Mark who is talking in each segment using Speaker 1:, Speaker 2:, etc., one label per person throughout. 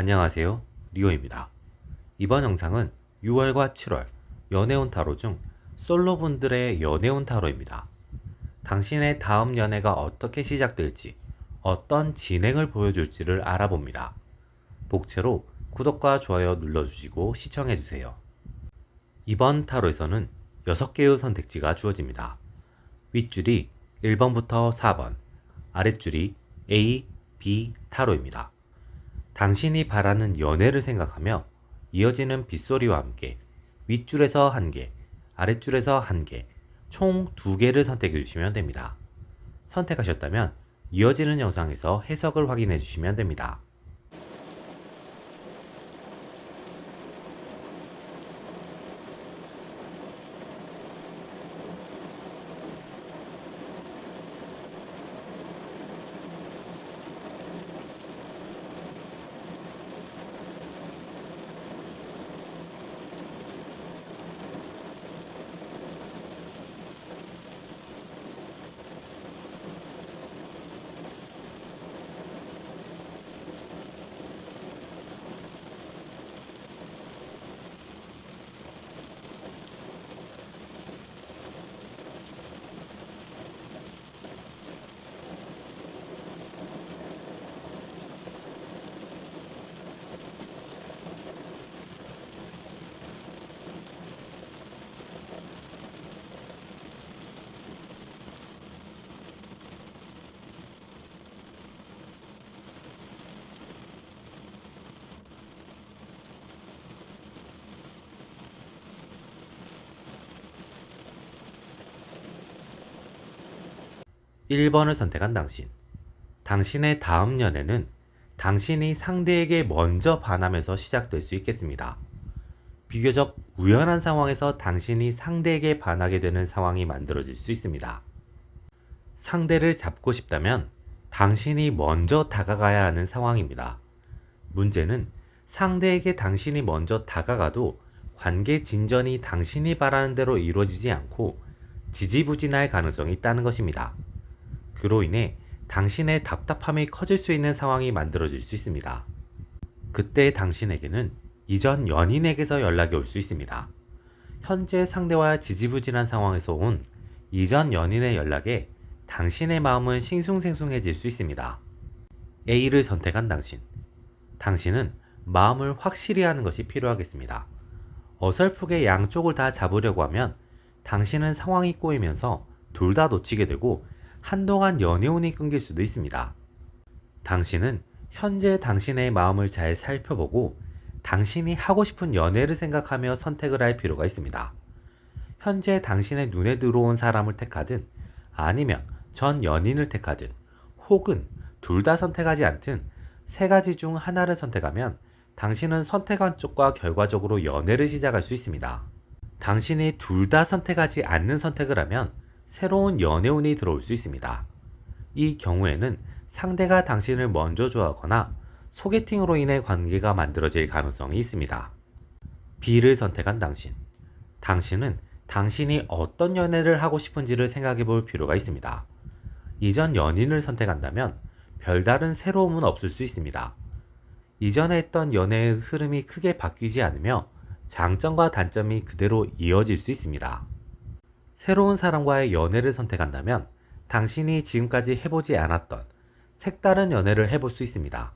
Speaker 1: 안녕하세요. 리오입니다. 이번 영상은 6월과 7월 연애운 타로 중 솔로분들의 연애운 타로입니다. 당신의 다음 연애가 어떻게 시작될지, 어떤 진행을 보여줄지를 알아봅니다. 복채로 구독과 좋아요 눌러주시고 시청해주세요. 이번 타로에서는 6개의 선택지가 주어집니다. 윗줄이 1번부터 4번, 아랫줄이 A, B 타로입니다. 당신이 바라는 연애를 생각하며 이어지는 빗소리와 함께 윗줄에서 1개, 아랫줄에서 1개, 총 2개를 선택해 주시면 됩니다. 선택하셨다면 이어지는 영상에서 해석을 확인해 주시면 됩니다. 1번을 선택한 당신. 당신의 다음 연애는 당신이 상대에게 먼저 반하면서 시작될 수 있겠습니다. 비교적 우연한 상황에서 당신이 상대에게 반하게 되는 상황이 만들어질 수 있습니다. 상대를 잡고 싶다면 당신이 먼저 다가가야 하는 상황입니다. 문제는 상대에게 당신이 먼저 다가가도 관계 진전이 당신이 바라는 대로 이루어지지 않고 지지부진할 가능성이 있다는 것입니다. 그로 인해 당신의 답답함이 커질 수 있는 상황이 만들어질 수 있습니다. 그때 당신에게는 이전 연인에게서 연락이 올 수 있습니다. 현재 상대와 지지부진한 상황에서 온 이전 연인의 연락에 당신의 마음은 싱숭생숭해질 수 있습니다. A를 선택한 당신. 당신은 마음을 확실히 하는 것이 필요하겠습니다. 어설프게 양쪽을 다 잡으려고 하면 당신은 상황이 꼬이면서 둘 다 놓치게 되고 한동안 연애운이 끊길 수도 있습니다. 당신은 현재 당신의 마음을 잘 살펴보고 당신이 하고 싶은 연애를 생각하며 선택을 할 필요가 있습니다. 현재 당신의 눈에 들어온 사람을 택하든 아니면 전 연인을 택하든 혹은 둘 다 선택하지 않든 세 가지 중 하나를 선택하면 당신은 선택한 쪽과 결과적으로 연애를 시작할 수 있습니다. 당신이 둘 다 선택하지 않는 선택을 하면 새로운 연애운이 들어올 수 있습니다. 이 경우에는 상대가 당신을 먼저 좋아하거나 소개팅으로 인해 관계가 만들어질 가능성이 있습니다. B를 선택한 당신. 당신은 당신이 어떤 연애를 하고 싶은지를 생각해 볼 필요가 있습니다. 이전 연인을 선택한다면 별다른 새로움은 없을 수 있습니다. 이전에 했던 연애의 흐름이 크게 바뀌지 않으며 장점과 단점이 그대로 이어질 수 있습니다. 새로운 사람과의 연애를 선택한다면 당신이 지금까지 해보지 않았던 색다른 연애를 해볼 수 있습니다.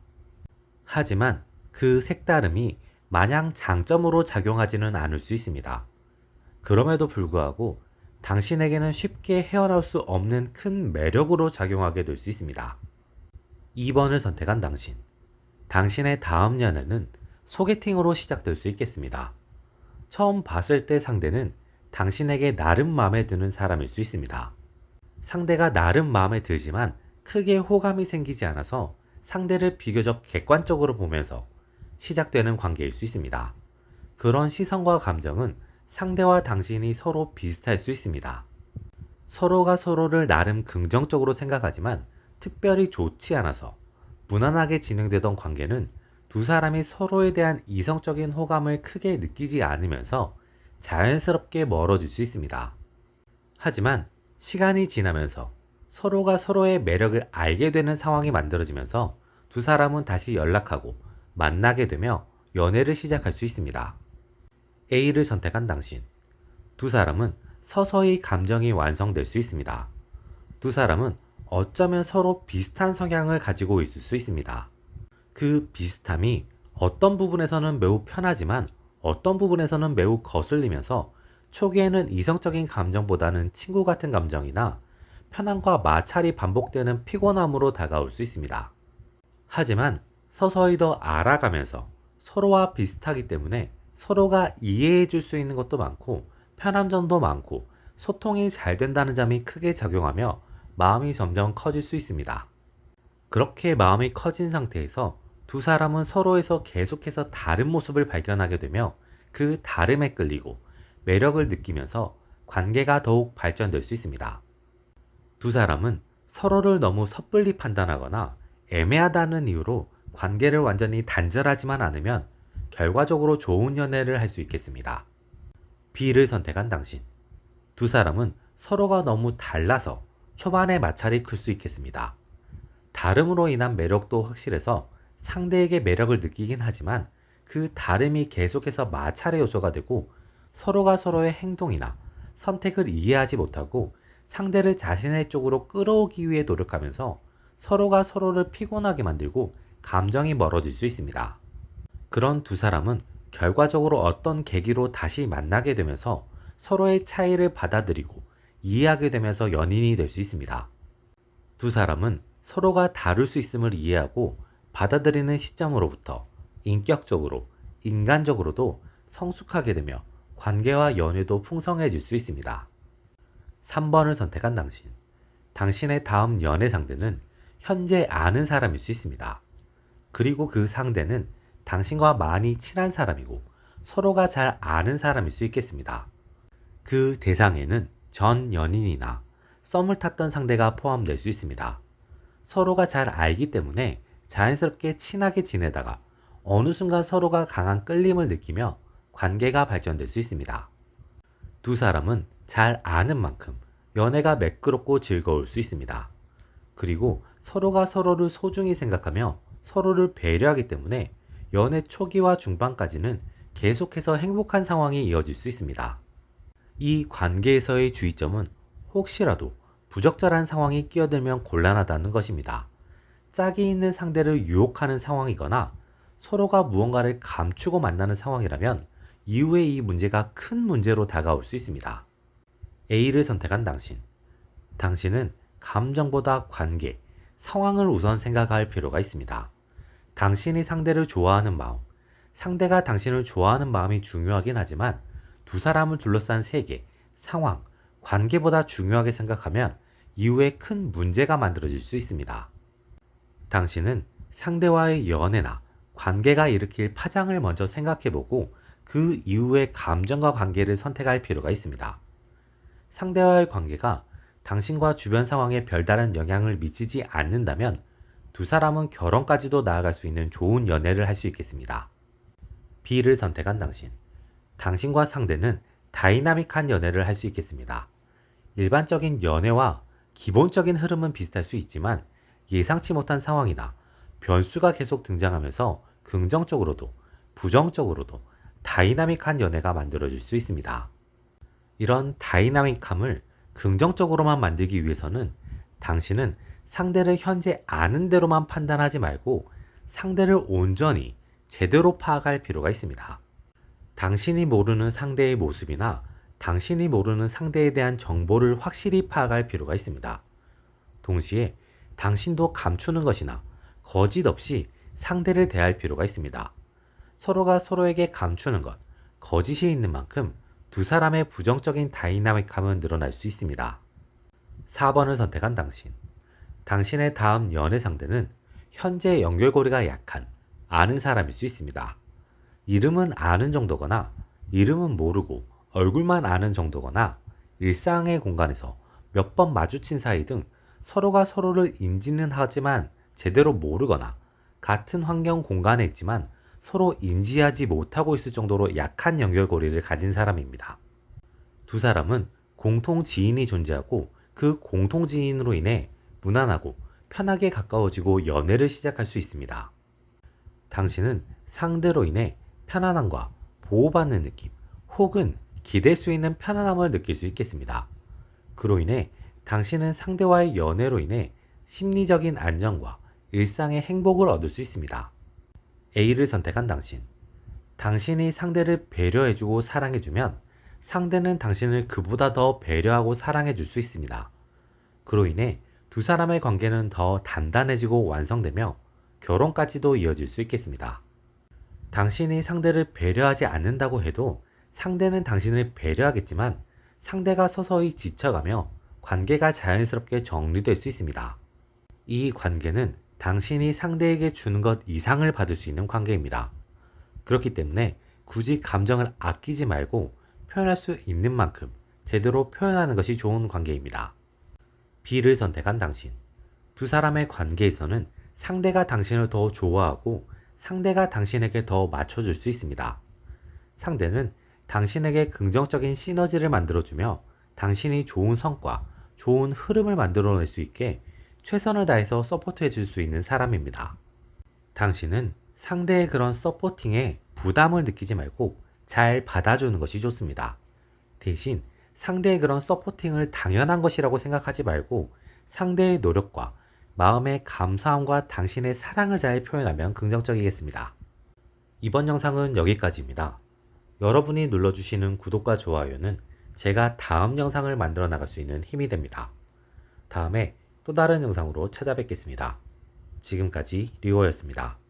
Speaker 1: 하지만 그 색다름이 마냥 장점으로 작용하지는 않을 수 있습니다. 그럼에도 불구하고 당신에게는 쉽게 헤어나올 수 없는 큰 매력으로 작용하게 될 수 있습니다. 2번을 선택한 당신. 당신의 다음 연애는 소개팅으로 시작될 수 있겠습니다. 처음 봤을 때 상대는 당신에게 나름 마음에 드는 사람일 수 있습니다. 상대가 나름 마음에 들지만 크게 호감이 생기지 않아서 상대를 비교적 객관적으로 보면서 시작되는 관계일 수 있습니다. 그런 시선과 감정은 상대와 당신이 서로 비슷할 수 있습니다. 서로가 서로를 나름 긍정적으로 생각하지만 특별히 좋지 않아서 무난하게 진행되던 관계는 두 사람이 서로에 대한 이성적인 호감을 크게 느끼지 않으면서 자연스럽게 멀어질 수 있습니다. 하지만 시간이 지나면서 서로가 서로의 매력을 알게 되는 상황이 만들어지면서 두 사람은 다시 연락하고 만나게 되며 연애를 시작할 수 있습니다. A를 선택한 당신. 두 사람은 서서히 감정이 완성될 수 있습니다. 두 사람은 어쩌면 서로 비슷한 성향을 가지고 있을 수 있습니다. 그 비슷함이 어떤 부분에서는 매우 편하지만 어떤 부분에서는 매우 거슬리면서 초기에는 이성적인 감정보다는 친구 같은 감정이나 편함과 마찰이 반복되는 피곤함으로 다가올 수 있습니다. 하지만 서서히 더 알아가면서 서로와 비슷하기 때문에 서로가 이해해 줄 수 있는 것도 많고 편한 점도 많고 소통이 잘 된다는 점이 크게 작용하며 마음이 점점 커질 수 있습니다. 그렇게 마음이 커진 상태에서 두 사람은 서로에서 계속해서 다른 모습을 발견하게 되며 그 다름에 끌리고 매력을 느끼면서 관계가 더욱 발전될 수 있습니다. 두 사람은 서로를 너무 섣불리 판단하거나 애매하다는 이유로 관계를 완전히 단절하지만 않으면 결과적으로 좋은 연애를 할 수 있겠습니다. B를 선택한 당신. 두 사람은 서로가 너무 달라서 초반에 마찰이 클 수 있겠습니다. 다름으로 인한 매력도 확실해서 상대에게 매력을 느끼긴 하지만 그 다름이 계속해서 마찰의 요소가 되고 서로가 서로의 행동이나 선택을 이해하지 못하고 상대를 자신의 쪽으로 끌어오기 위해 노력하면서 서로가 서로를 피곤하게 만들고 감정이 멀어질 수 있습니다. 그런 두 사람은 결과적으로 어떤 계기로 다시 만나게 되면서 서로의 차이를 받아들이고 이해하게 되면서 연인이 될 수 있습니다. 두 사람은 서로가 다룰 수 있음을 이해하고 받아들이는 시점으로부터 인격적으로, 인간적으로도 성숙하게 되며 관계와 연애도 풍성해질 수 있습니다. 3번을 선택한 당신. 당신의 다음 연애 상대는 현재 아는 사람일 수 있습니다. 그리고 그 상대는 당신과 많이 친한 사람이고 서로가 잘 아는 사람일 수 있겠습니다. 그 대상에는 전 연인이나 썸을 탔던 상대가 포함될 수 있습니다. 서로가 잘 알기 때문에 자연스럽게 친하게 지내다가 어느 순간 서로가 강한 끌림을 느끼며 관계가 발전될 수 있습니다. 두 사람은 잘 아는 만큼 연애가 매끄럽고 즐거울 수 있습니다. 그리고 서로가 서로를 소중히 생각하며 서로를 배려하기 때문에 연애 초기와 중반까지는 계속해서 행복한 상황이 이어질 수 있습니다. 이 관계에서의 주의점은 혹시라도 부적절한 상황이 끼어들면 곤란하다는 것입니다. 짝이 있는 상대를 유혹하는 상황이거나 서로가 무언가를 감추고 만나는 상황이라면 이후에 이 문제가 큰 문제로 다가올 수 있습니다. A를 선택한 당신. 당신은 감정보다 관계, 상황을 우선 생각할 필요가 있습니다. 당신이 상대를 좋아하는 마음, 상대가 당신을 좋아하는 마음이 중요하긴 하지만 두 사람을 둘러싼 세계, 상황, 관계보다 중요하게 생각하면 이후에 큰 문제가 만들어질 수 있습니다. 당신은 상대와의 연애나 관계가 일으킬 파장을 먼저 생각해보고 그 이후에 감정과 관계를 선택할 필요가 있습니다. 상대와의 관계가 당신과 주변 상황에 별다른 영향을 미치지 않는다면 두 사람은 결혼까지도 나아갈 수 있는 좋은 연애를 할 수 있겠습니다. B를 선택한 당신. 당신과 상대는 다이나믹한 연애를 할 수 있겠습니다. 일반적인 연애와 기본적인 흐름은 비슷할 수 있지만 예상치 못한 상황이나 변수가 계속 등장하면서 긍정적으로도 부정적으로도 다이나믹한 연애가 만들어질 수 있습니다. 이런 다이나믹함을 긍정적으로만 만들기 위해서는 당신은 상대를 현재 아는 대로만 판단하지 말고 상대를 온전히 제대로 파악할 필요가 있습니다. 당신이 모르는 상대의 모습이나 당신이 모르는 상대에 대한 정보를 확실히 파악할 필요가 있습니다. 동시에 당신도 감추는 것이나 거짓 없이 상대를 대할 필요가 있습니다. 서로가 서로에게 감추는 것, 거짓이 있는 만큼 두 사람의 부정적인 다이나믹함은 늘어날 수 있습니다. 4번을 선택한 당신. 당신의 다음 연애 상대는 현재 연결고리가 약한 아는 사람일 수 있습니다. 이름은 아는 정도거나 이름은 모르고 얼굴만 아는 정도거나 일상의 공간에서 몇 번 마주친 사이 등 서로가 서로를 인지는 하지만 제대로 모르거나 같은 환경 공간에 있지만 서로 인지하지 못하고 있을 정도로 약한 연결고리를 가진 사람입니다. 두 사람은 공통 지인이 존재하고 그 공통 지인으로 인해 무난하고 편하게 가까워지고 연애를 시작할 수 있습니다. 당신은 상대로 인해 편안함과 보호받는 느낌 혹은 기댈 수 있는 편안함을 느낄 수 있겠습니다. 그로 인해 당신은 상대와의 연애로 인해 심리적인 안정과 일상의 행복을 얻을 수 있습니다. A를 선택한 당신. 당신이 상대를 배려해주고 사랑해주면 상대는 당신을 그보다 더 배려하고 사랑해줄 수 있습니다. 그로 인해 두 사람의 관계는 더 단단해지고 완성되며 결혼까지도 이어질 수 있겠습니다. 당신이 상대를 배려하지 않는다고 해도 상대는 당신을 배려하겠지만 상대가 서서히 지쳐가며 관계가 자연스럽게 정리될 수 있습니다. 이 관계는 당신이 상대에게 주는 것 이상을 받을 수 있는 관계입니다. 그렇기 때문에 굳이 감정을 아끼지 말고 표현할 수 있는 만큼 제대로 표현하는 것이 좋은 관계입니다. B를 선택한 당신. 두 사람의 관계에서는 상대가 당신을 더 좋아하고 상대가 당신에게 더 맞춰줄 수 있습니다. 상대는 당신에게 긍정적인 시너지를 만들어주며 당신이 좋은 성과, 좋은 흐름을 만들어낼 수 있게 최선을 다해서 서포트해 줄 수 있는 사람입니다. 당신은 상대의 그런 서포팅에 부담을 느끼지 말고 잘 받아주는 것이 좋습니다. 대신 상대의 그런 서포팅을 당연한 것이라고 생각하지 말고 상대의 노력과 마음의 감사함과 당신의 사랑을 잘 표현하면 긍정적이겠습니다. 이번 영상은 여기까지입니다. 여러분이 눌러주시는 구독과 좋아요는 제가 다음 영상을 만들어 나갈 수 있는 힘이 됩니다. 다음에 또 다른 영상으로 찾아뵙겠습니다. 지금까지 리오였습니다.